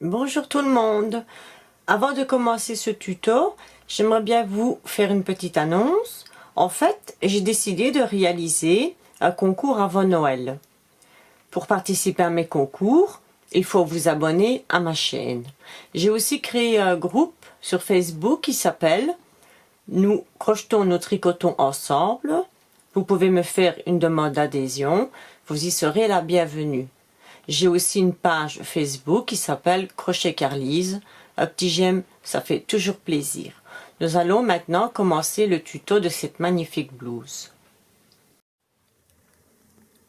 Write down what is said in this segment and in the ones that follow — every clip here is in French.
Bonjour tout le monde. Avant de commencer ce tuto, j'aimerais bien vous faire une petite annonce. En fait, j'ai décidé de réaliser un concours avant Noël. Pour participer à mes concours, il faut vous abonner à ma chaîne. J'ai aussi créé un groupe sur Facebook qui s'appelle « Nous crochetons, nous tricotons ensemble ». Vous pouvez me faire une demande d'adhésion, vous y serez la bienvenue. J'ai aussi une page Facebook qui s'appelle Crochet Carlise. Un petit j'aime, ça fait toujours plaisir. Nous allons maintenant commencer le tuto de cette magnifique blouse.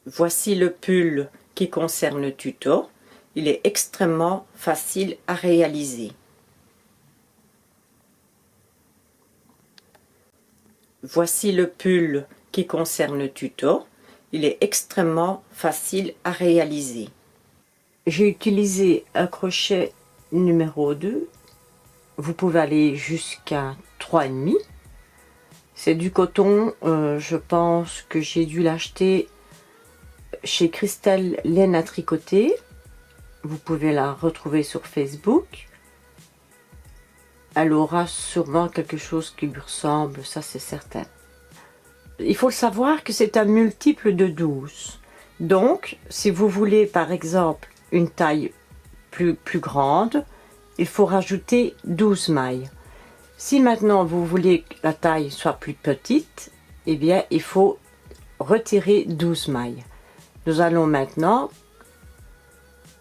Voici le pull qui concerne le tuto. Il est extrêmement facile à réaliser. Voici le pull qui concerne le tuto. Il est extrêmement facile à réaliser. J'ai utilisé un crochet numéro 2. Vous pouvez aller jusqu'à 3,5. C'est du coton. Je pense que j'ai dû l'acheter chez Christelle Laine à tricoter. Vous pouvez la retrouver sur Facebook. Elle aura sûrement quelque chose qui lui ressemble, ça c'est certain. Il faut savoir que c'est un multiple de 12. Donc, si vous voulez par exemple une taille plus grande, il faut rajouter 12 mailles. Si maintenant vous voulez que la taille soit plus petite, eh bien il faut retirer 12 mailles. Nous allons maintenant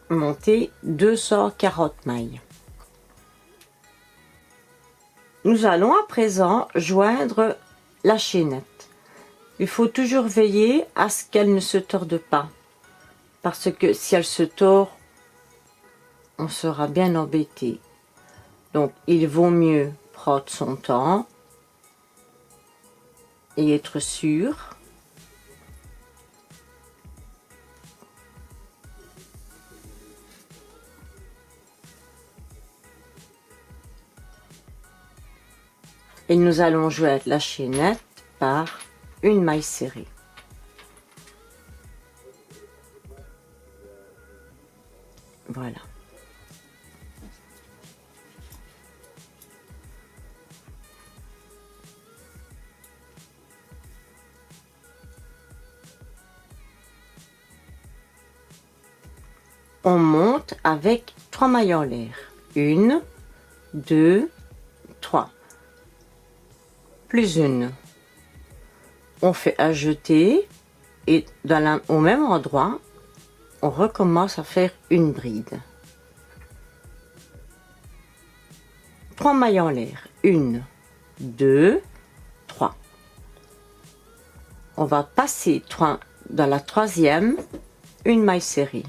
monter 240 mailles. Nous allons à présent joindre la chaînette. Il faut toujours veiller à ce qu'elle ne se torde pas. Parce que si elle se tord, on sera bien embêté. Donc il vaut mieux prendre son temps et être sûr. Et nous allons joindre la chaînette par une maille serrée. Voilà. On monte avec 3 mailles en l'air. 1, 2, 3. Plus une. On fait un jeté et au même endroit, on recommence à faire une bride. 3 mailles en l'air. 1, 2, 3. On va passer dans la troisième, une maille serrée.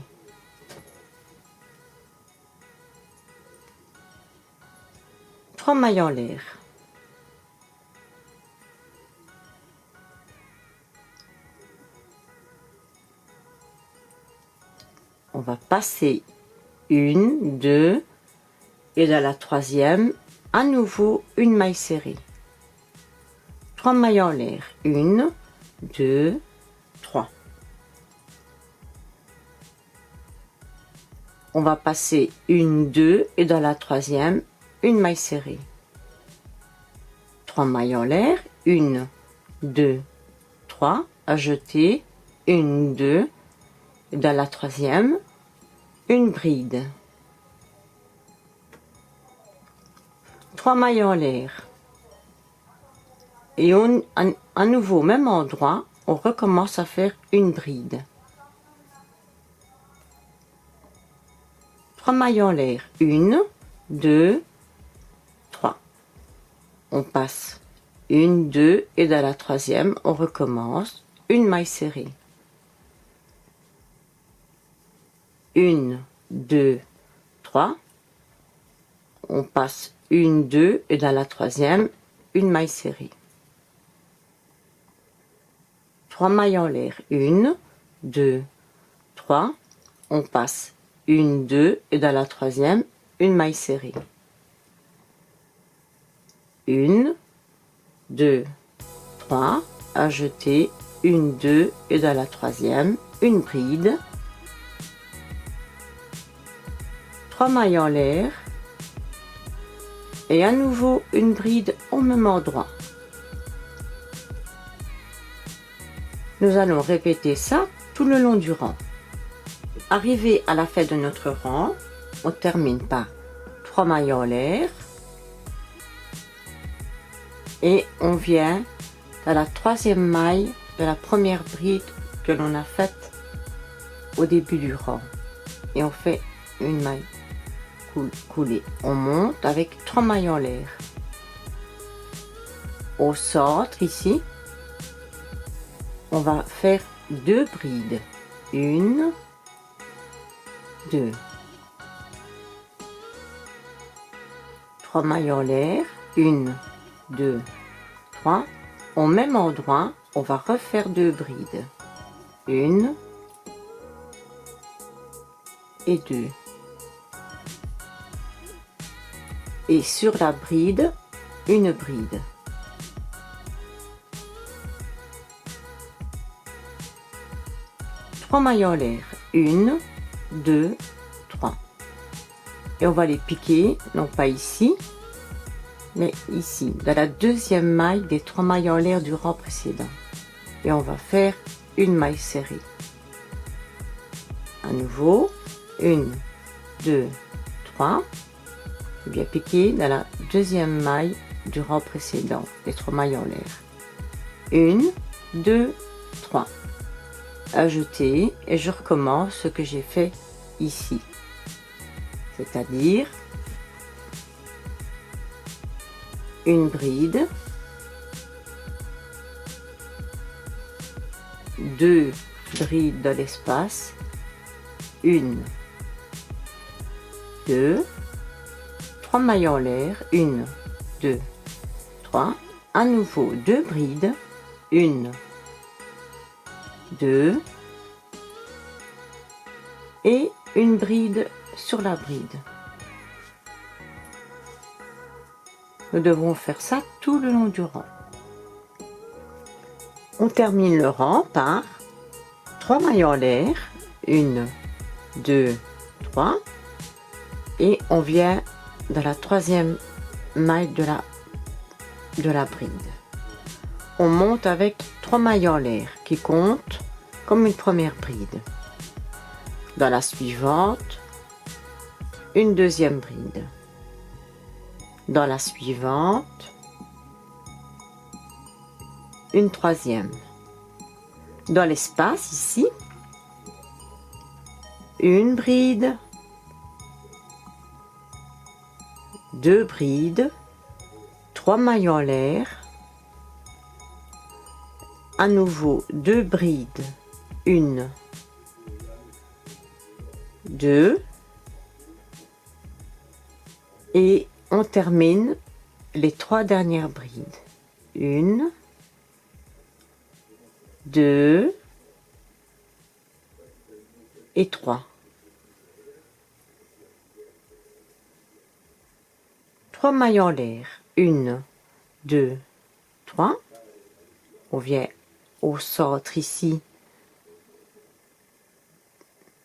Trois mailles en l'air. On va passer 1, 2 et dans la troisième, à nouveau une maille serrée. 3 mailles en l'air. 1, 2, 3. On va passer 1, 2 et dans la troisième, une maille serrée. 3 mailles en l'air. 1, 2, 3. À jeter. 1, 2. Et dans la troisième, une bride. 3 mailles en l'air. Et à nouveau au même endroit, on recommence à faire une bride. 3 mailles en l'air. 1, 2, 3. On passe 1, 2 et dans la troisième, on recommence une maille serrée. 1, 2, 3. On passe 1, 2 et dans la troisième, une maille serrée. 3 mailles en l'air. 1, 2, 3. On passe 1, 2 et dans la troisième, une maille serrée. 1, 2, 3. À jeter. 1, 2 et dans la troisième, une bride. 3 mailles en l'air et à nouveau une bride au même endroit. Nous allons répéter ça tout le long du rang. Arrivé à la fin de notre rang, on termine par 3 mailles en l'air et on vient à la troisième maille de la première bride que l'on a faite au début du rang et on fait une maille coulée. On monte avec 3 mailles en l'air. Au centre ici, on va faire 2 brides. 1, 2. 3 mailles en l'air. 1, 2, 3. Au même endroit, on va refaire 2 brides. 1 et 2. Et sur la bride, une bride. Trois mailles en l'air. 1, 2, 3. Et on va les piquer, non pas ici, mais ici, dans la deuxième maille des 3 mailles en l'air du rang précédent. Et on va faire une maille serrée. À nouveau, 1, 2, 3. Bien piqué dans la deuxième maille du rang précédent, les 3 mailles en l'air. 1, 2, 3. Ajouter et je recommence ce que j'ai fait ici. C'est-à-dire une bride, 2 brides dans l'espace, 1, 2, 3 mailles en l'air, 1, 2, 3, à nouveau 2 brides, 1, 2 et une bride sur la bride. Nous devrons faire ça tout le long du rang. On termine le rang par 3 mailles en l'air, 1, 2, 3 et on vient dans la troisième maille de la bride. On monte avec 3 mailles en l'air qui comptent comme une première bride. Dans la suivante, une deuxième bride. Dans la suivante, une troisième. Dans l'espace ici, une bride, 2 brides, 3 mailles en l'air, à nouveau 2 brides, 1, 2 et on termine les 3 dernières brides. 1, 2 et 3. 3 mailles en l'air. 1, 2, 3. On vient au centre ici,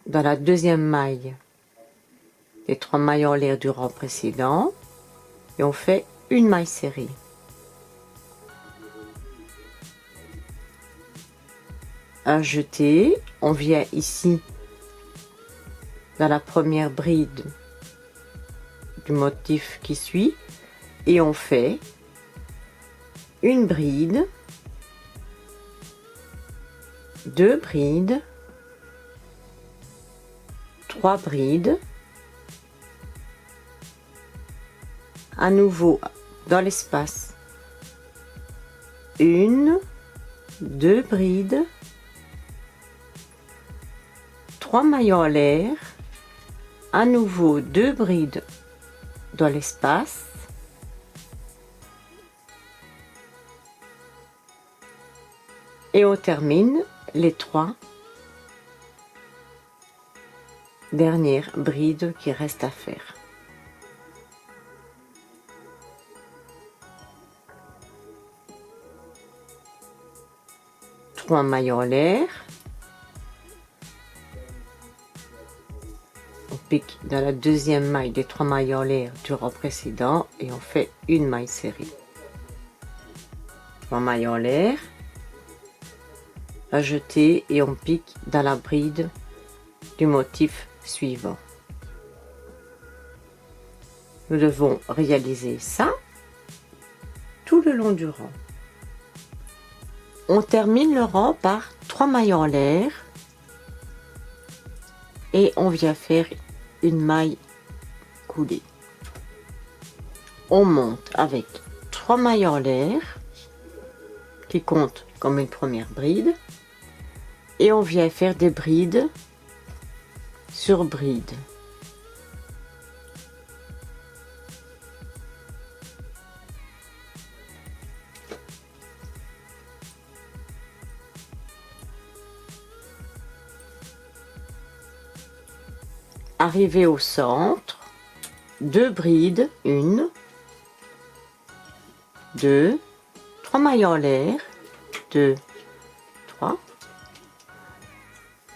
dans la deuxième maille, les 3 mailles en l'air du rang précédent, et on fait une maille serrée. Ajouter, on vient ici, dans la première bride du motif qui suit, et on fait une bride, 2 brides, 3 brides, à nouveau dans l'espace, 1, 2 brides, 3 mailles en l'air, à nouveau 2 brides dans l'espace, et on termine les 3 dernières brides qui restent à faire. Trois mailles en l'air, on pique dans la deuxième maille des 3 mailles en l'air du rang précédent et on fait une maille serrée. 3 mailles en l'air, ajouter et on pique dans la bride du motif suivant. Nous devons réaliser ça tout le long du rang. On termine le rang par 3 mailles en l'air et on vient faire une maille coulée. On monte avec 3 mailles en l'air qui comptent comme une première bride et on vient faire des brides sur bride. Arrivé au centre, 2 brides, 1, 2, 3 mailles en l'air, 2, 3,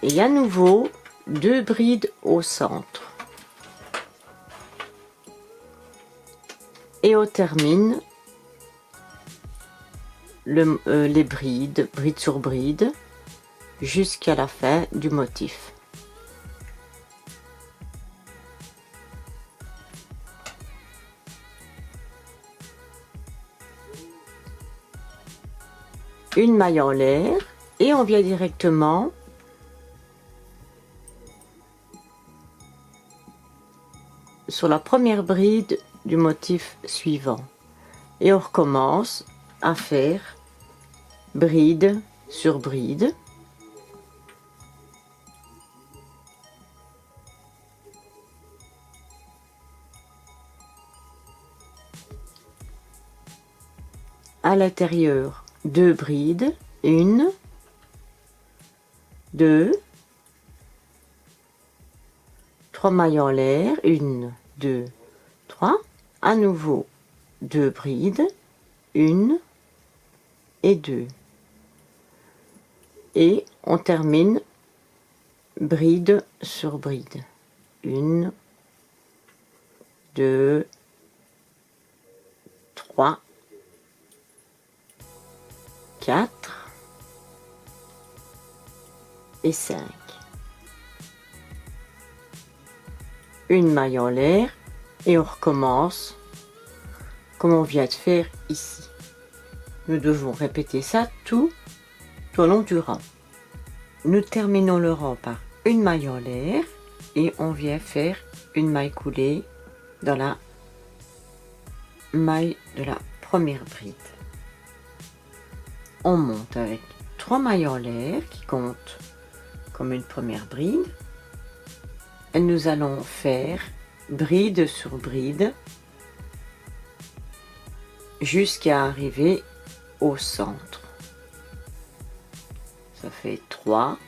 et à nouveau 2 brides au centre. Et on termine les brides, bride sur bride, jusqu'à la fin du motif. Une maille en l'air et on vient directement sur la première bride du motif suivant et on recommence à faire bride sur bride. À l'intérieur, 2 brides, 1, 2, 3 mailles en l'air, 1, 2, 3, à nouveau 2 brides, 1 et 2. Et on termine bride sur bride. 1, 2, 3, 4 et 5. Une maille en l'air et on recommence comme on vient de faire ici. Nous devons répéter ça tout au long du rang. Nous terminons le rang par une maille en l'air et on vient faire une maille coulée dans la maille de la première bride. On monte avec 3 mailles en l'air qui comptent comme une première bride et nous allons faire bride sur bride jusqu'à arriver au centre. Ça fait 3,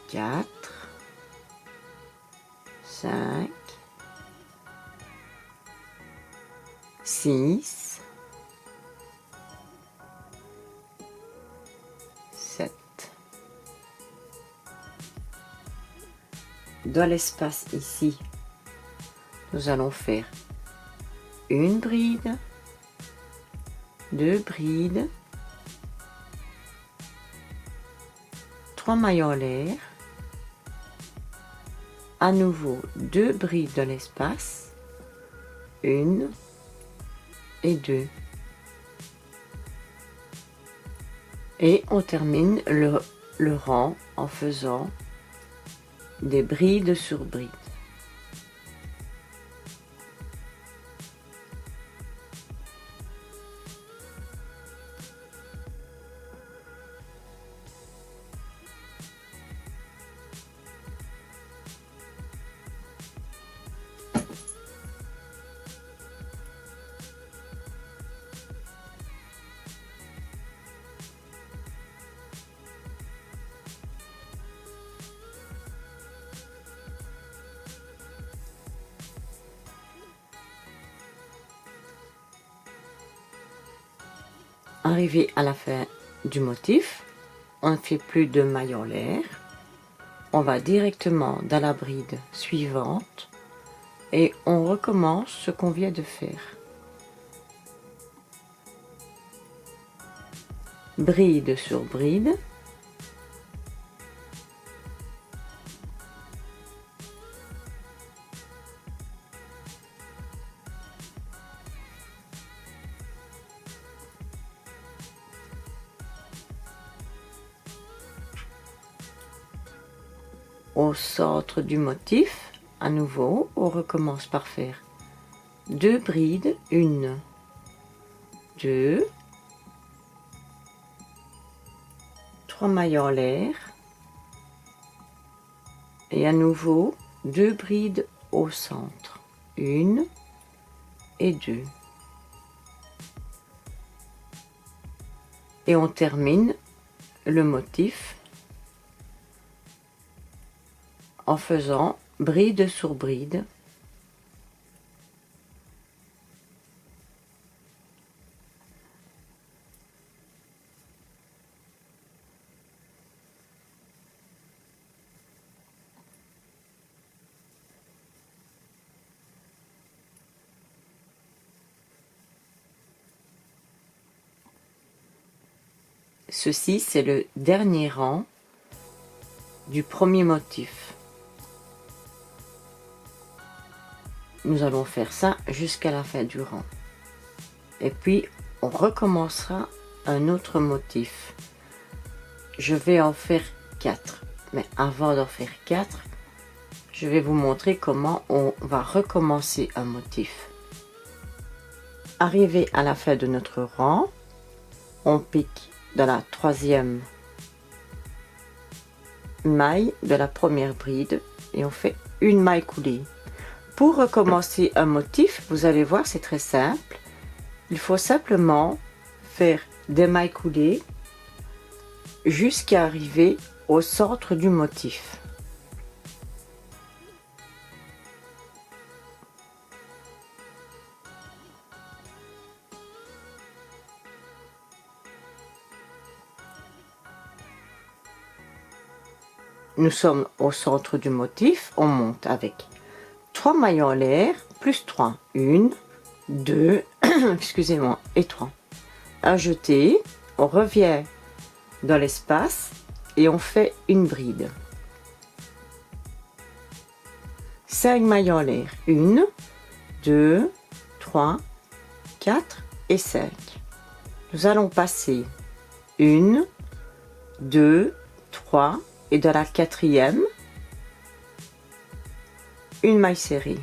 4, 5, 6, 7. Dans l'espace ici, nous allons faire une bride, 2 brides, 3 mailles en l'air, à nouveau 2 brides dans l'espace, 1 et 2. Et on termine le rang en faisant des brides sur brides. Arrivé à la fin du motif, on ne fait plus de mailles en l'air. On va directement dans la bride suivante et on recommence ce qu'on vient de faire. Bride sur bride. Au centre du motif, à nouveau, on recommence par faire 2 brides, 1, 2, 3 mailles en l'air et à nouveau 2 brides au centre, 1 et 2. Et on termine le motif en faisant bride sur bride. Ceci, c'est le dernier rang du premier motif. Nous allons faire ça jusqu'à la fin du rang. Et puis, on recommencera un autre motif. Je vais en faire 4. Mais avant d'en faire 4, je vais vous montrer comment on va recommencer un motif. Arrivé à la fin de notre rang, on pique dans la 3e maille de la première bride et on fait une maille coulée. Pour recommencer un motif, vous allez voir, c'est très simple. Il faut simplement faire des mailles coulées jusqu'à arriver au centre du motif. Nous sommes au centre du motif, on monte avec 3 mailles en l'air, plus 3, 1, 2, excusez-moi, et 3. Un jeté, on revient dans l'espace et on fait une bride. 5 mailles en l'air, 1, 2, 3, 4 et 5. Nous allons passer 1, 2, 3 et dans la 4e, une maille serrée.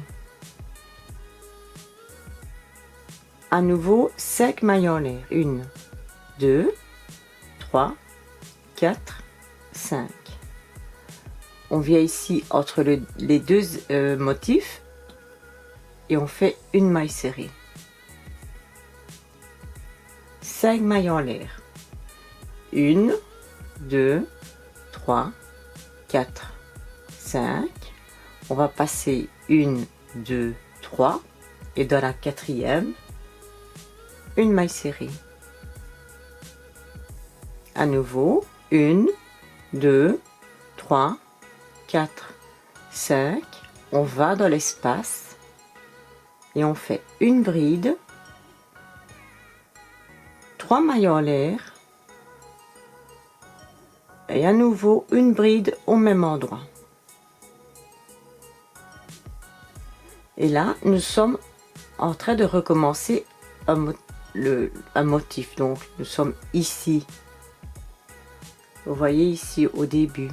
À nouveau 5 mailles en l'air, 1, 2, 3, 4, 5. On vient ici entre les deux motifs et on fait une maille serrée. 5 mailles en l'air, 1, 2, 3, 4, 5. On va passer 1, 2, 3 et dans la 4e, une maille serrée. À nouveau, 1, 2, 3, 4, 5. On va dans l'espace et on fait une bride, 3 mailles en l'air et à nouveau une bride au même endroit. Et là, nous sommes en train de recommencer un motif. Donc, nous sommes ici. Vous voyez ici au début.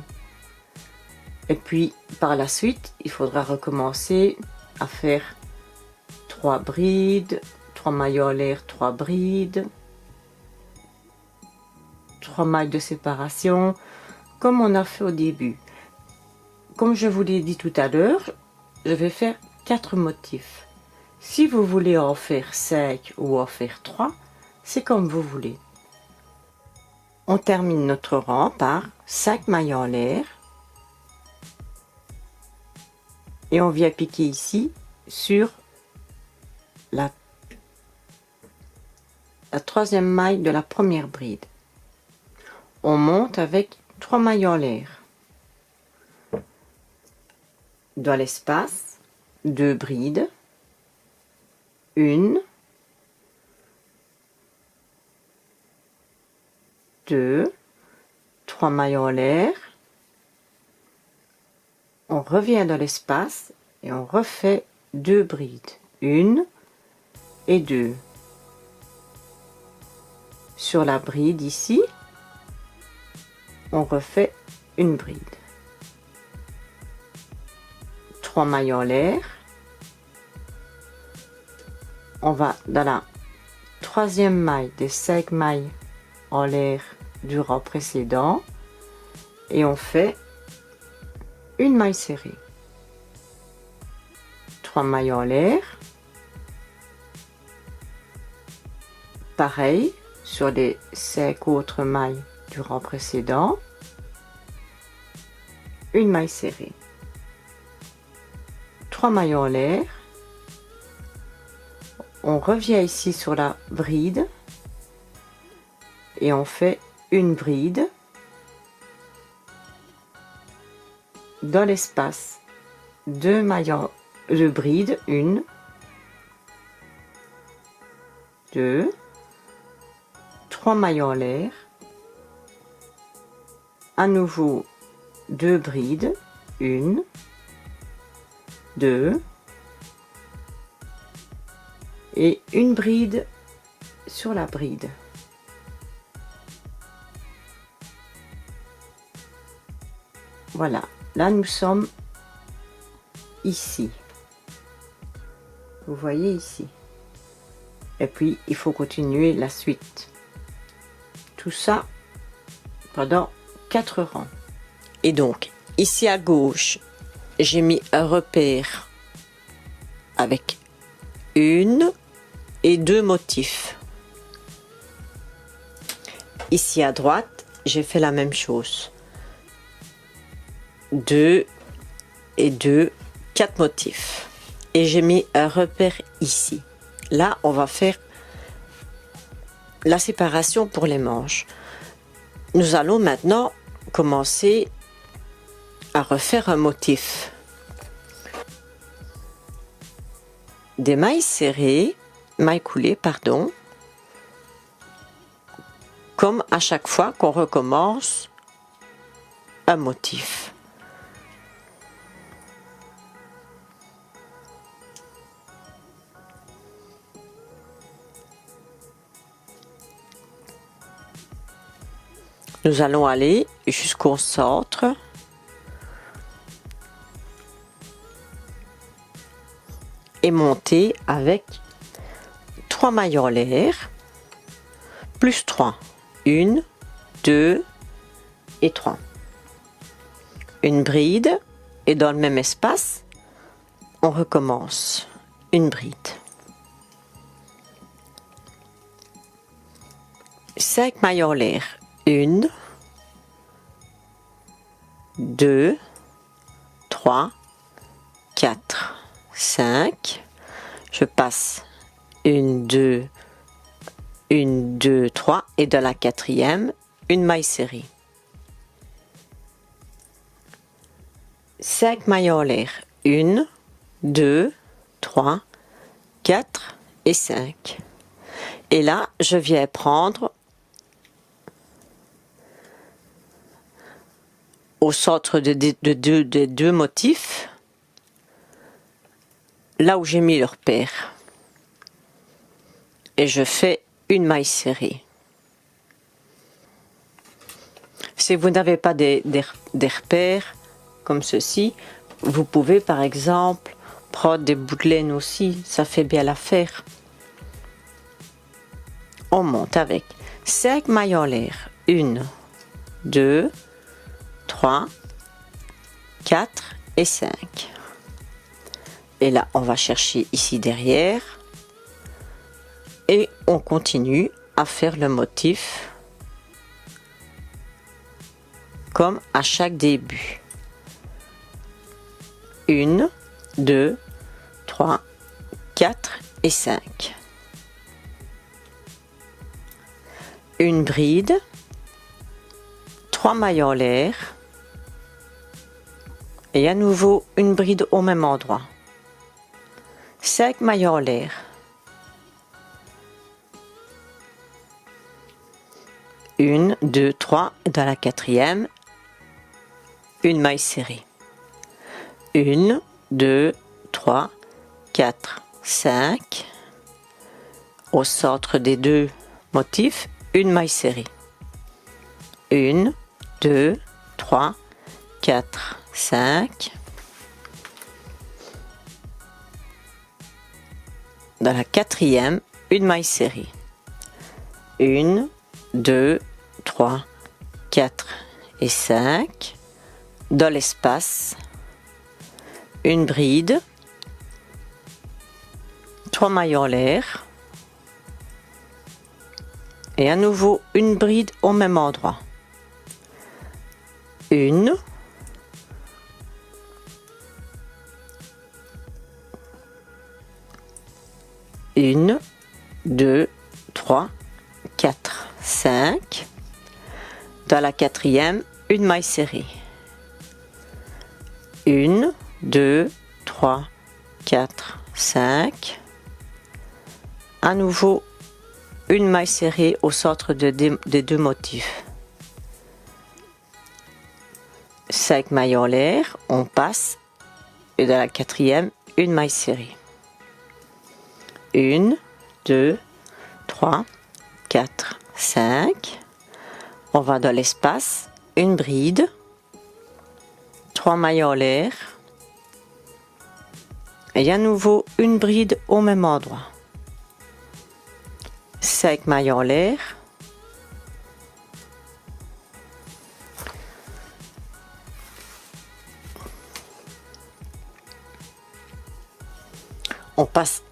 Et puis, par la suite, il faudra recommencer à faire 3 brides, 3 mailles en l'air, 3 brides, 3 mailles de séparation, comme on a fait au début. Comme je vous l'ai dit tout à l'heure, je vais faire 4 motifs. Si vous voulez en faire 5 ou en faire 3, c'est comme vous voulez. On termine notre rang par 5 mailles en l'air et on vient piquer ici sur la 3e maille de la première bride. on monte avec 3 mailles en l'air. Dans l'espace, 2 brides, 1, 2, 3 mailles en l'air, on revient dans l'espace et on refait 2 brides, 1 et 2. Sur la bride ici, on refait une bride. 3 mailles en l'air. On va dans la troisième maille des 5 mailles en l'air du rang précédent et on fait une maille serrée. 3 mailles en l'air. Pareil sur les 5 autres mailles du rang précédent, une maille serrée. 3 mailles en l'air. On revient ici sur la bride et on fait une bride dans l'espace, 2 mailles de bride, 1, 2, 3 mailles en l'air, à nouveau 2 brides, 1, 2 et une bride sur la bride. Voilà, là nous sommes ici. Vous voyez ici. Et puis il faut continuer la suite. Tout ça pendant 4 rangs. Et donc ici à gauche, j'ai mis un repère avec 1 et 2 motifs. Ici à droite, j'ai fait la même chose. 2 et 2, 4 motifs. Et j'ai mis un repère ici. Là, on va faire la séparation pour les manches. Nous allons maintenant commencer à refaire un motif. Des mailles serrées, mailles coulées, pardon, comme à chaque fois qu'on recommence un motif. Nous allons aller jusqu'au centre. Et monter avec 3 mailles en l'air, plus 3. 1, 2 et 3. Une bride et dans le même espace, on recommence une bride. 5 mailles en l'air. 1, 2, 3, 4, 5. Je passe 1, 2, 3 et dans la quatrième, une maille serrée. 5 mailles en l'air. 1, 2, 3, 4 et 5. Et là, je viens prendre au centre de deux motifs, là où j'ai mis le repère. Et je fais une maille serrée. Si vous n'avez pas des repères comme ceci, vous pouvez par exemple prendre des bouts de laine aussi, ça fait bien l'affaire. On monte avec 5 mailles en l'air. 1, 2, 3, 4 et 5. Et là, on va chercher ici derrière. Et on continue à faire le motif comme à chaque début. 1, 2, 3, 4 et 5. Une bride 3 mailles en l'air et à nouveau une bride au même endroit. 5 mailles en l'air. 1, 2, 3, dans la quatrième, une maille serrée. 1, 2, 3, 4, 5. Au centre des deux motifs, une maille serrée. 1, 2, 3, 4, 5. Dans la quatrième, une maille serrée. 1, 2, 3, 4 et 5. Dans l'espace, une bride, 3 mailles en l'air et à nouveau une bride au même endroit. 1, 2, 3, 4, 5. Dans la quatrième, une maille serrée. 1, 2, 3, 4, 5. À nouveau, une maille serrée au centre des deux motifs. 5 mailles en l'air, on passe, et dans la quatrième, une maille serrée. 1, 2, 3, 4, 5. On va dans l'espace, une bride, 3 mailles en l'air, et à nouveau une bride au même endroit. 5 mailles en l'air, on passe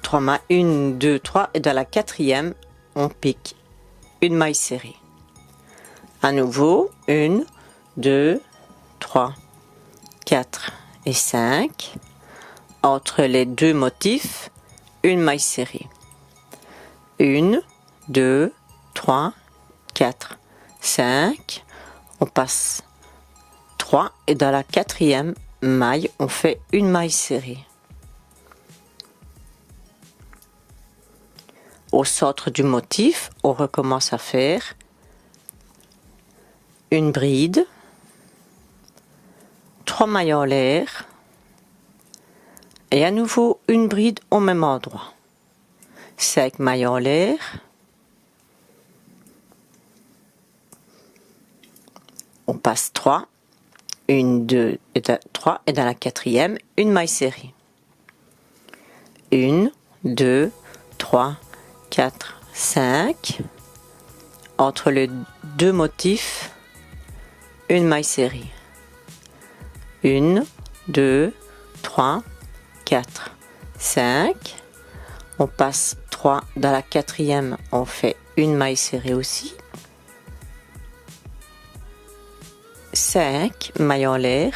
3 mailles, 1, 2, 3, et dans la quatrième, on pique une maille serrée. À nouveau, 1, 2, 3, 4 et 5. Entre les deux motifs, une maille serrée. 1, 2, 3, 4, 5. On passe 3 et dans la quatrième maille, on fait une maille serrée. Au centre du motif, on recommence à faire une bride, 3 mailles en l'air et à nouveau une bride au même endroit. 5 mailles en l'air, on passe 3, 1, 2 et 3 et dans la quatrième, une maille serrée. 1, 2, 3, 4, 5. Entre les deux motifs, une maille serrée. 1, 2, 3, 4, 5. On passe 3 dans la quatrième, on fait une maille serrée aussi. 5 mailles en l'air.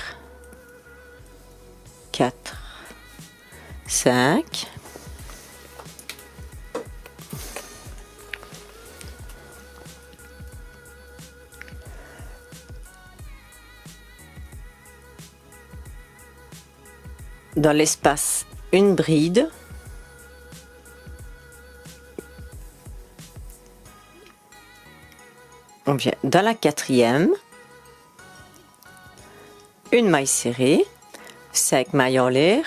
4, 5. Dans l'espace, une bride. On vient dans la quatrième, une maille serrée, 5 mailles en l'air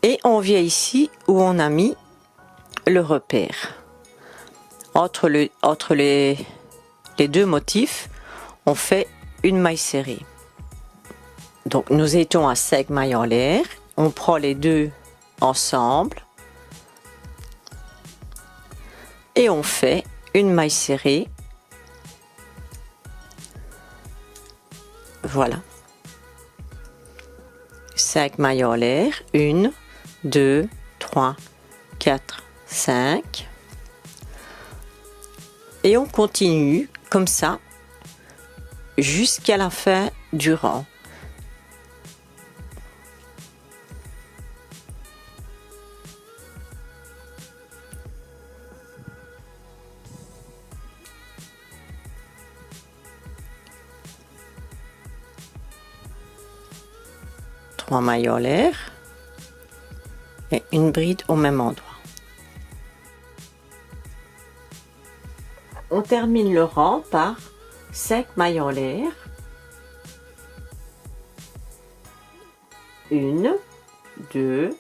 et on vient ici où on a mis le repère. Entre les deux motifs, on fait une maille serrée. Donc nous étions à 5 mailles en l'air, on prend les deux ensemble et on fait une maille serrée. Voilà. 5 mailles en l'air, 1, 2, 3, 4, 5. Et on continue comme ça jusqu'à la fin du rang. 3 mailles en l'air et une bride au même endroit. On termine le rang par 5 mailles en l'air, 1, 2,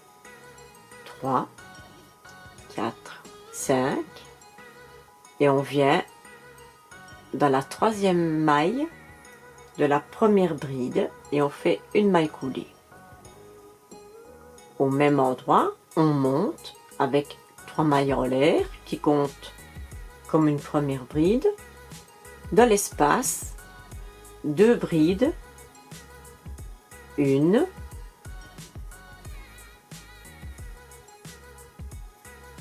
3, 4, 5 et on vient dans la troisième maille de la première bride et on fait une maille coulée. Au même endroit, on monte avec 3 mailles en l'air qui comptent comme une première bride. Dans l'espace, 2 brides, 1,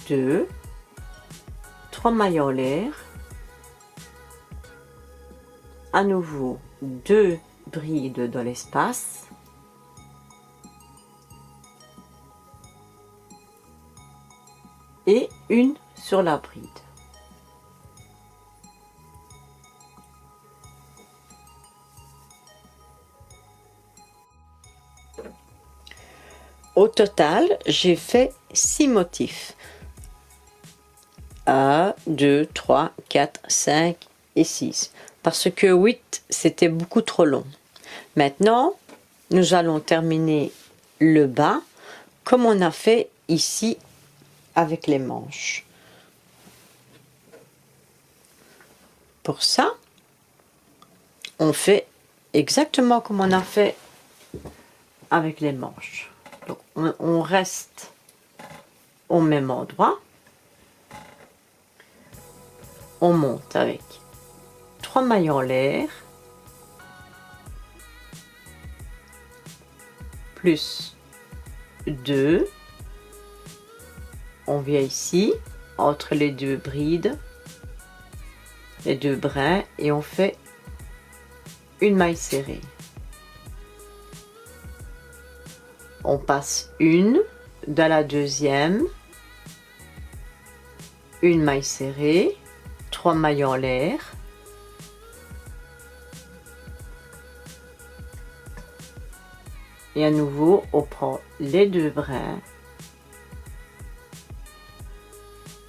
2, 3 mailles en l'air, à nouveau 2 brides dans l'espace, et une sur la bride. Au total, j'ai fait 6 motifs. 1, 2, 3, 4, 5 et 6. Parce que 8, c'était beaucoup trop long. Maintenant, nous allons terminer le bas comme on a fait ici avec les manches. Pour ça, on fait exactement comme on a fait avec les manches. Donc, on reste au même endroit. On monte avec 3 mailles en l'air, plus 2. On vient ici, entre les 2 brides, les 2 brins, et on fait une maille serrée. On passe une dans la deuxième, une maille serrée, 3 mailles en l'air, et à nouveau on prend les 2 brins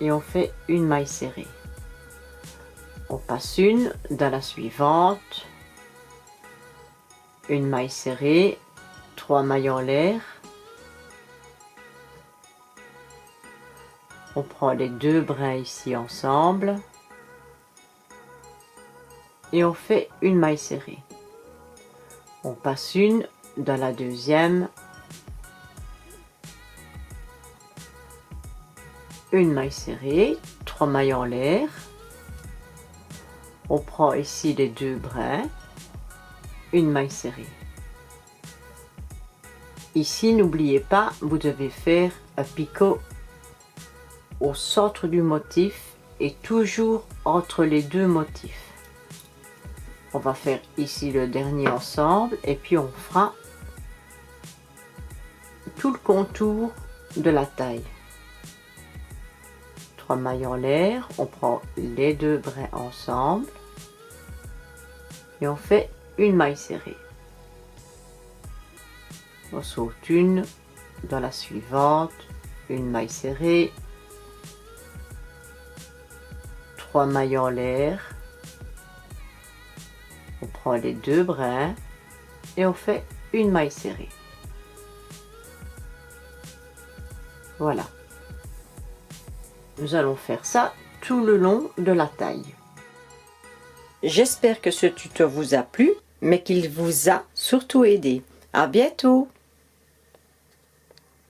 et on fait une maille serrée. On passe une dans la suivante, une maille serrée, 3 mailles en l'air, on prend les 2 brins ici ensemble et on fait une maille serrée. On passe une dans la deuxième, une maille serrée, 3 mailles en l'air, on prend ici les 2 brins, une maille serrée. Ici, n'oubliez pas, vous devez faire un picot au centre du motif et toujours entre les 2 motifs. On va faire ici le dernier ensemble et puis on fera tout le contour de la taille. 3 mailles en l'air, on prend les 2 brins ensemble et on fait une maille serrée. On saute une dans la suivante, une maille serrée, 3 mailles en l'air, on prend les 2 brins et on fait une maille serrée. Voilà. Nous allons faire ça tout le long de la taille. J'espère que ce tuto vous a plu, mais qu'il vous a surtout aidé. À bientôt!